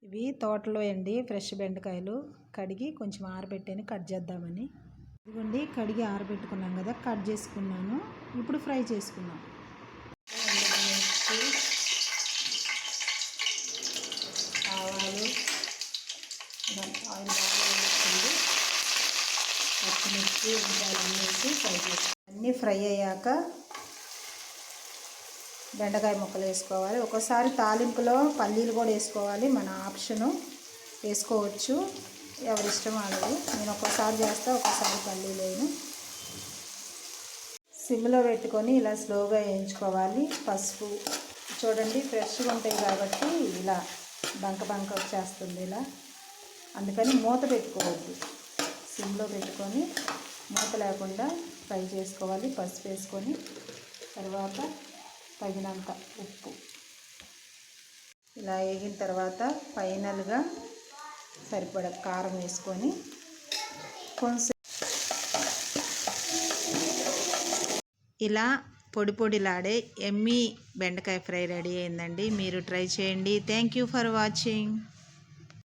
ఇవి తోటలో అండి ఫ్రెష్ బెండకాయలు కడిగి కొంచెం ఆరబెట్టాను కట్ చేద్దామని. ఇదిగోండి కడిగి ఆరబెట్టుకున్నాం కదా, కట్ చేసుకున్నాను. ఇప్పుడు ఫ్రై చేసుకున్నాం. ఆవాలు, ఆయిల్ బాగా వేస్తుంది, పచ్చిమిర్చి ఉల్లిపాయలు వేసి ఫ్రై చేసుకోవాలి. అన్నీ ఫ్రై అయ్యాక బెండకాయ ముక్కలు వేసుకోవాలి. ఒక్కోసారి తాలింపులో పల్లీలు కూడా వేసుకోవాలి, మన ఆప్షను, వేసుకోవచ్చు, ఎవరిష్టం వాళ్ళది. నేను ఒక్కోసారి చేస్తా, ఒక్కోసారి పల్లీలు వేయను. సిమ్లో పెట్టుకొని ఇలా స్లోగా వేయించుకోవాలి. పసుపు చూడండి ఫ్రెష్గా ఉంటాయి కాబట్టి ఇలా బంక బంక వచ్చేస్తుంది ఇలా, అందుకని మూత పెట్టుకోవద్దు. సిమ్లో పెట్టుకొని మూత లేకుండా ఫ్రై చేసుకోవాలి. పసుపు వేసుకొని తర్వాత తగినంత ఉప్పు. ఇలా వేగిన తర్వాత ఫైనల్గా సరిపడ కారం వేసుకొని కొంచెం ఇలా పొడి పొడిలాడే ఎమ్మీ బెండకాయ ఫ్రై రెడీ అయిందండి. మీరు ట్రై చేయండి. Thank you for watching.